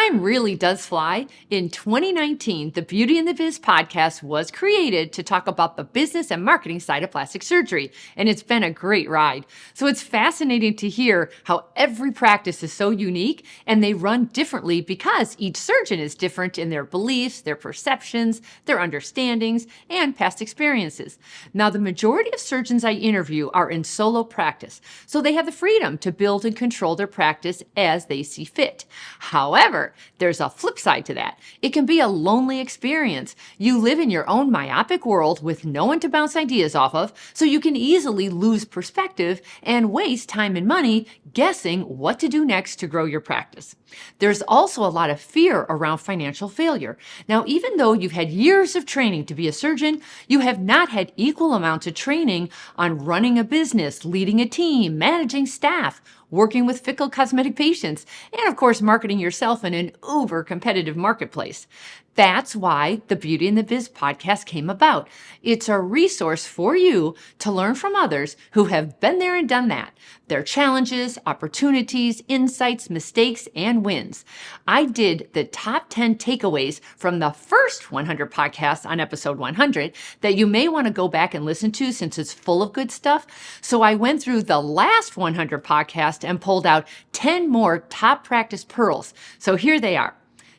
Time really does fly. In 2019, the Beauty and the Biz podcast was created to talk about the business and marketing side of plastic surgery, and it's been a great ride. So it's fascinating to hear how every practice is so unique and they run differently because each surgeon is different in their beliefs, their perceptions, their understandings, and past experiences. Now, the majority of surgeons I interview are in solo practice, so they have the freedom to build and control their practice as they see fit. However, there's a flip side to that. It can be a lonely experience. You live in your own myopic world with no one to bounce ideas off of, so you can easily lose perspective and waste time and money guessing what to do next to grow your practice. There's also a lot of fear around financial failure. Now, even though you've had years of training to be a surgeon, you have not had equal amounts of training on running a business, leading a team, managing staff, working with fickle cosmetic patients, and of course, marketing yourself in an uber competitive marketplace. That's why the Beauty and the Biz podcast came about. It's a resource for you to learn from others who have been there and done that. Their challenges, opportunities, insights, mistakes, and wins. I did the top 10 takeaways from the first 100 podcasts on episode 100 that you may want to go back and listen to since it's full of good stuff. So I went through the last 100 podcasts and pulled out 10 more top practice pearls. So here they are.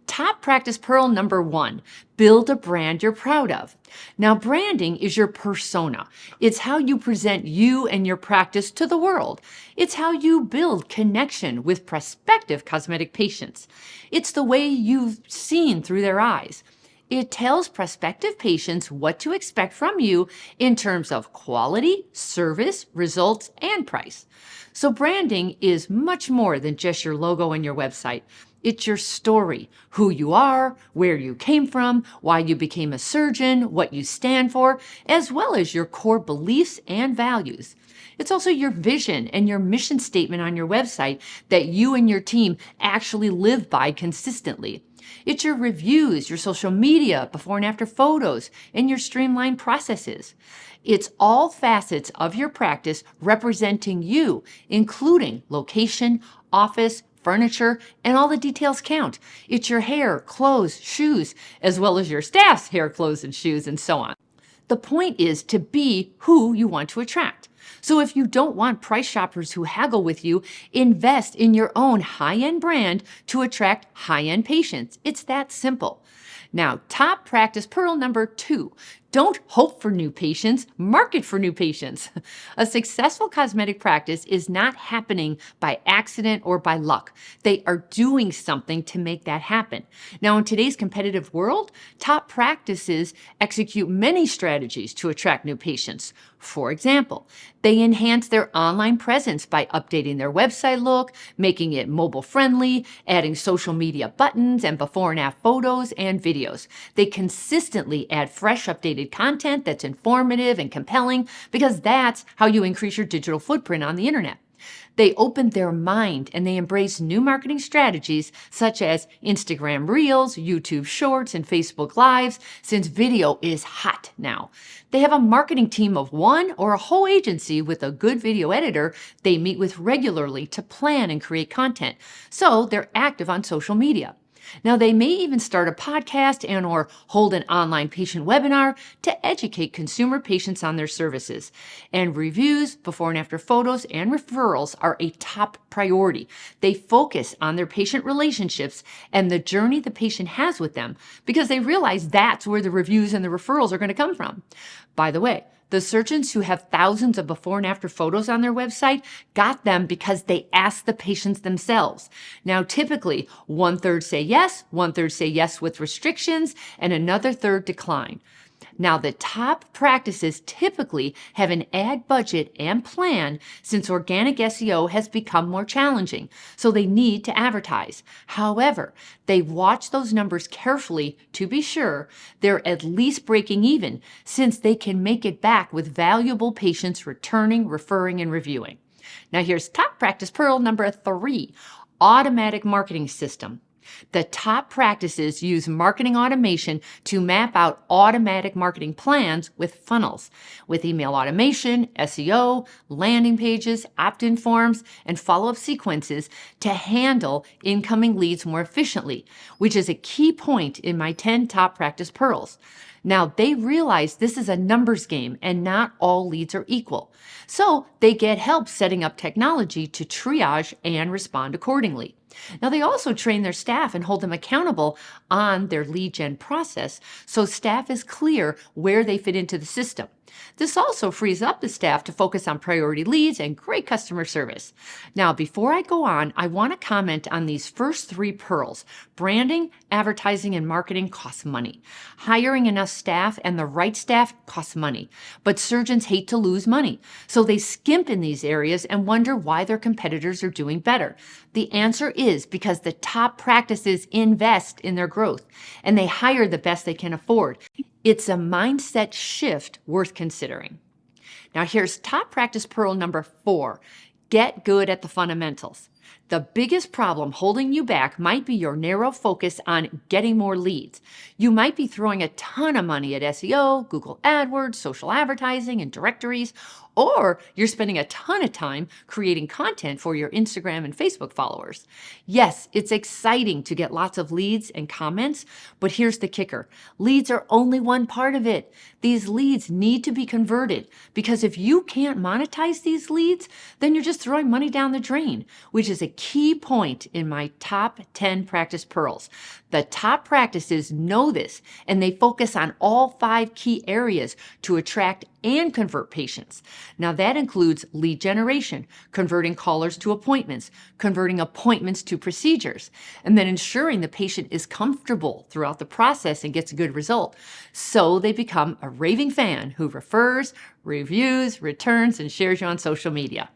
Top practice pearl number 1, build a brand you're proud of. Now, branding is your persona. It's how you present you and your practice to the world. It's how you build connection with prospective cosmetic patients. It's the way you've seen through their eyes. It tells prospective patients what to expect from you in terms of quality, service, results, and price. So branding is much more than just your logo and your website. It's your story, who you are, where you came from, why you became a surgeon, what you stand for, as well as your core beliefs and values. It's also your vision and your mission statement on your website that you and your team actually live by consistently. It's your reviews, your social media, before and after photos, and your streamlined processes. It's all facets of your practice representing you, including location, office, furniture, and all the details count. It's your hair, clothes, shoes, as well as your staff's hair, clothes, and shoes, and so on. The point is to be who you want to attract. So if you don't want price shoppers who haggle with you, invest in your own high-end brand to attract high-end patients. It's that simple. Now, top practice pearl number 2. Don't hope for new patients, market for new patients. A successful cosmetic practice is not happening by accident or by luck. They are doing something to make that happen. Now, in today's competitive world, top practices execute many strategies to attract new patients. For example, they enhance their online presence by updating their website look, making it mobile friendly, adding social media buttons and before and after photos and videos. They consistently add fresh, updated content that's informative and compelling because that's how you increase your digital footprint on the internet. They open their mind and they embrace new marketing strategies such as Instagram Reels, YouTube Shorts, and Facebook Lives, since video is hot now. They have a marketing team of one or a whole agency with a good video editor they meet with regularly to plan and create content. So they're active on social media. Now, they may even start a podcast and or hold an online patient webinar to educate consumer patients on their services. And reviews, before and after photos, and referrals are a top priority. They focus on their patient relationships and the journey the patient has with them because they realize that's where the reviews and the referrals are going to come from. By the way, the surgeons who have thousands of before and after photos on their website got them because they asked the patients themselves. Now, typically, 1/3 say yes, 1/3 say yes with restrictions, and another third decline. Now, the top practices typically have an ad budget and plan since organic SEO has become more challenging, so they need to advertise. However, they watch those numbers carefully to be sure they're at least breaking even since they can make it back with valuable patients returning, referring, and reviewing. Now, here's top practice pearl number 3, automatic marketing system. The top practices use marketing automation to map out automatic marketing plans with funnels, with email automation, SEO, landing pages, opt-in forms, and follow-up sequences to handle incoming leads more efficiently, which is a key point in my 10 top practice pearls. Now, they realize this is a numbers game and not all leads are equal. So they get help setting up technology to triage and respond accordingly. Now, they also train their staff and hold them accountable on their lead gen process so staff is clear where they fit into the system. This also frees up the staff to focus on priority leads and great customer service. Now, before I go on, I want to comment on these first 3 pearls. Branding, advertising, and marketing costs money. Hiring enough staff and the right staff costs money. But surgeons hate to lose money, so they skimp in these areas and wonder why their competitors are doing better. The answer is because the top practices invest in their growth and they hire the best they can afford. It's a mindset shift worth considering. Now, here's top practice pearl number 4. Get good at the fundamentals. The biggest problem holding you back might be your narrow focus on getting more leads. You might be throwing a ton of money at SEO, Google AdWords, social advertising, and directories, or you're spending a ton of time creating content for your Instagram and Facebook followers. Yes, it's exciting to get lots of leads and comments, but here's the kicker. Leads are only one part of it. These leads need to be converted because if you can't monetize these leads, then you're just throwing money down the drain, which is a key point in my top 10 practice pearls. The top practices know this, and they focus on all 5 key areas to attract and convert patients. Now, that includes lead generation, converting callers to appointments, converting appointments to procedures, and then ensuring the patient is comfortable throughout the process and gets a good result. So they become a raving fan who refers, reviews, returns, and shares you on social media.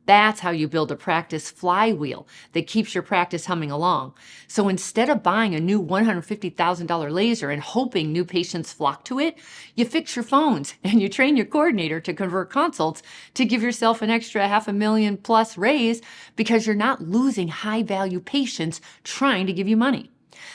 That's how you build a practice flywheel that keeps your practice humming along. So instead of buying a new $150,000 laser and hoping new patients flock to it, you fix your phones and you train your coordinator to convert consults to give yourself an extra $500,000 plus raise because you're not losing high-value patients trying to give you money.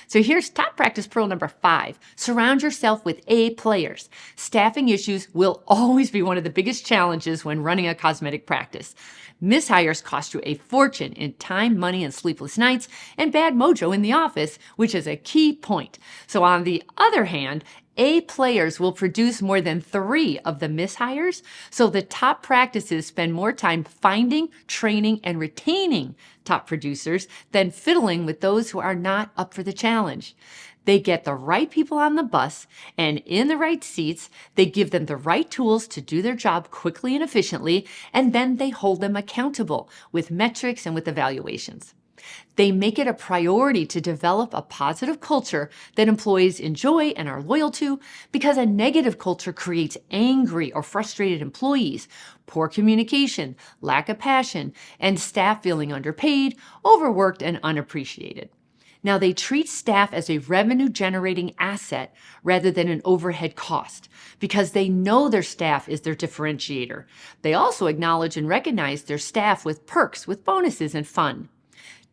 So here's top practice pearl number 5. Surround yourself with A players. Staffing issues will always be one of the biggest challenges when running a cosmetic practice. Mishires cost you a fortune in time, money, and sleepless nights, and bad mojo in the office, which is a key point. So on the other hand, A players will produce more than 3 of the mishires, so the top practices spend more time finding, training, and retaining top producers than fiddling with those who are not up for the challenge. They get the right people on the bus and in the right seats. They give them the right tools to do their job quickly and efficiently, and then they hold them accountable with metrics and with evaluations. They make it a priority to develop a positive culture that employees enjoy and are loyal to, because a negative culture creates angry or frustrated employees, poor communication, lack of passion, and staff feeling underpaid, overworked, and unappreciated. Now, they treat staff as a revenue-generating asset rather than an overhead cost because they know their staff is their differentiator. They also acknowledge and recognize their staff with perks, with bonuses, and fun.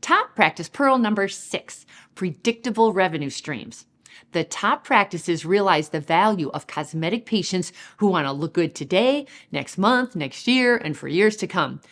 Top practice pearl number 6, predictable revenue streams. The top practices realize the value of cosmetic patients who want to look good today, next month, next year, and for years to come.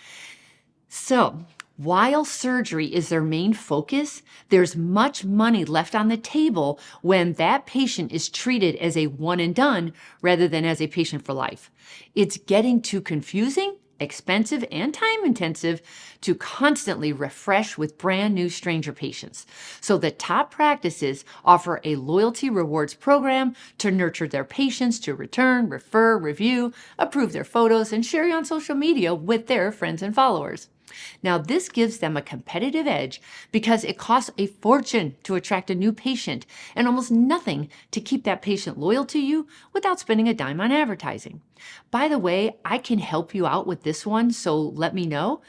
So, while surgery is their main focus, there's much money left on the table when that patient is treated as a one and done rather than as a patient for life. It's getting too confusing, expensive, and time-intensive to constantly refresh with brand new stranger patients. So the top practices offer a loyalty rewards program to nurture their patients to return, refer, review, approve their photos, and share on social media with their friends and followers. Now, this gives them a competitive edge because it costs a fortune to attract a new patient and almost nothing to keep that patient loyal to you without spending a dime on advertising. By the way, I can help you out with this one, so let me know.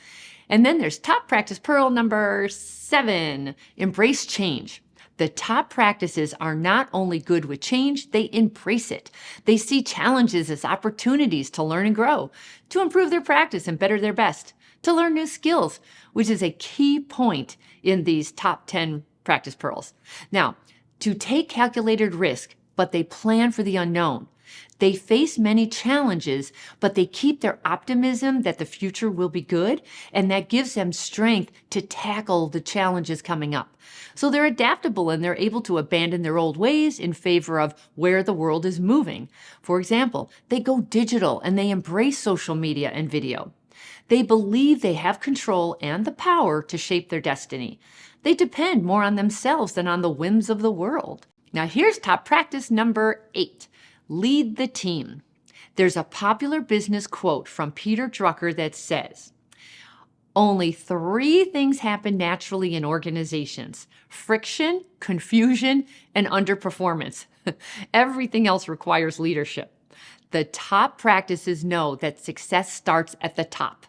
And then there's top practice pearl number 7, embrace change. The top practices are not only good with change, they embrace it. They see challenges as opportunities to learn and grow, to improve their practice and better their best, to learn new skills, which is a key point in these top 10 practice pearls. Now, to take calculated risk, but they plan for the unknown. They face many challenges, but they keep their optimism that the future will be good, and that gives them strength to tackle the challenges coming up. So they're adaptable and they're able to abandon their old ways in favor of where the world is moving. For example, they go digital and they embrace social media and video. They believe they have control and the power to shape their destiny. They depend more on themselves than on the whims of the world. Now here's top practice number 8. Lead the team. There's a popular business quote from Peter Drucker that says, "Only 3 things happen naturally in organizations: friction, confusion, and underperformance. Everything else requires leadership." The top practices know that success starts at the top.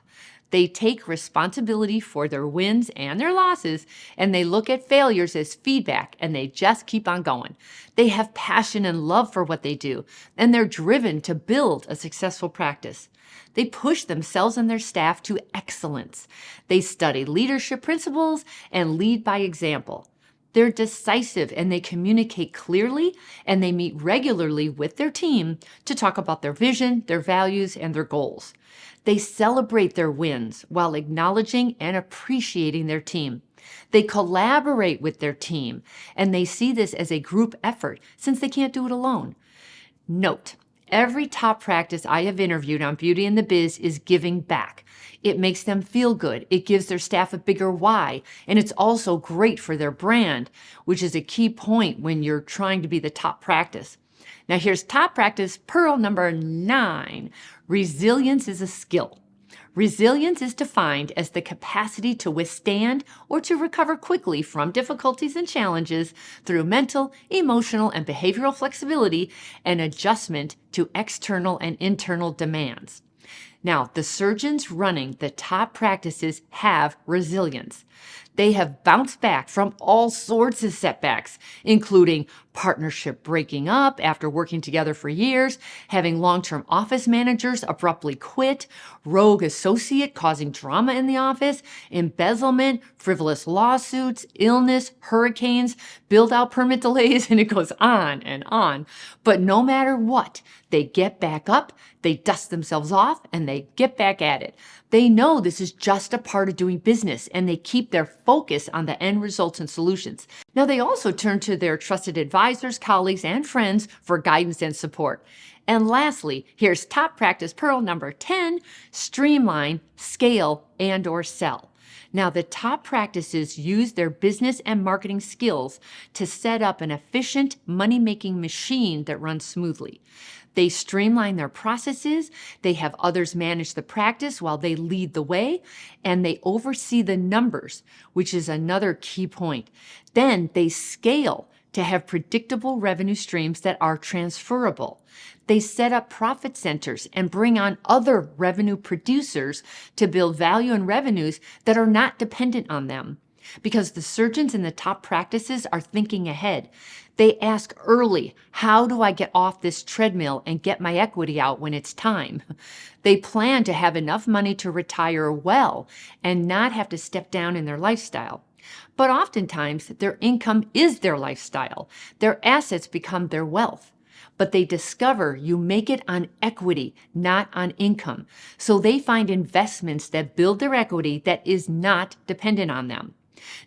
They take responsibility for their wins and their losses, and they look at failures as feedback, and they just keep on going. They have passion and love for what they do, and they're driven to build a successful practice. They push themselves and their staff to excellence. They study leadership principles and lead by example. They're decisive and they communicate clearly, and they meet regularly with their team to talk about their vision, their values, and their goals. They celebrate their wins while acknowledging and appreciating their team. They collaborate with their team, and they see this as a group effort since they can't do it alone. Note, every top practice I have interviewed on Beauty and the Biz is giving back. It makes them feel good. It gives their staff a bigger why, and it's also great for their brand, which is a key point when you're trying to be the top practice. Now here's top practice pearl number 9. Resilience is a skill. Resilience is defined as the capacity to withstand or to recover quickly from difficulties and challenges through mental, emotional, and behavioral flexibility and adjustment to external and internal demands. Now, the surgeons running the top practices have resilience. They have bounced back from all sorts of setbacks, including partnership breaking up after working together for years, having long-term office managers abruptly quit, rogue associate causing drama in the office, embezzlement, frivolous lawsuits, illness, hurricanes, build-out permit delays, and it goes on and on. But no matter what, they get back up, they dust themselves off, and they get back at it. They know this is just a part of doing business, and they keep their focus on the end results and solutions. Now, they also turn to their trusted advisors, colleagues, and friends for guidance and support. And lastly, here's top practice pearl number 10, streamline, scale, and/or sell. Now, the top practices use their business and marketing skills to set up an efficient money-making machine that runs smoothly. They streamline their processes, they have others manage the practice while they lead the way, and they oversee the numbers, which is another key point. Then they scale to have predictable revenue streams that are transferable. They set up profit centers and bring on other revenue producers to build value and revenues that are not dependent on them. Because the surgeons in the top practices are thinking ahead. They ask early, how do I get off this treadmill and get my equity out when it's time? They plan to have enough money to retire well and not have to step down in their lifestyle. But oftentimes, their income is their lifestyle. Their assets become their wealth. But they discover you make it on equity, not on income. So they find investments that build their equity that is not dependent on them.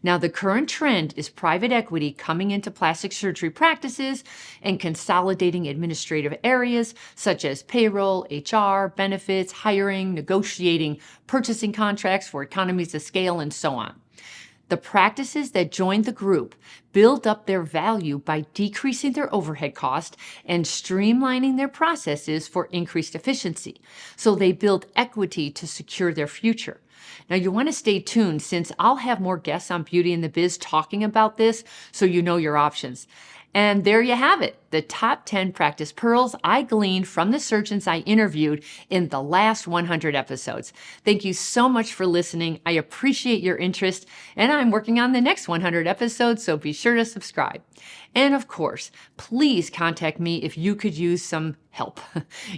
Now, the current trend is private equity coming into plastic surgery practices and consolidating administrative areas such as payroll, HR, benefits, hiring, negotiating, purchasing contracts for economies of scale, and so on. The practices that join the group build up their value by decreasing their overhead cost and streamlining their processes for increased efficiency. So they build equity to secure their future. Now, you want to stay tuned since I'll have more guests on Beauty and the Biz talking about this so you know your options. And there you have it, the top 10 practice pearls I gleaned from the surgeons I interviewed in the last 100 episodes. Thank you so much for listening. I appreciate your interest, and I'm working on the next 100 episodes, so be sure to subscribe. And of course, please contact me if you could use some help.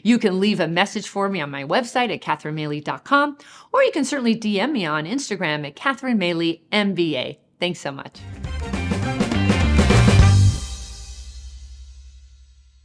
You can leave a message for me on my website at catherinemaley.com, or you can certainly DM me on Instagram at catherinemaley MBA. Thanks so much.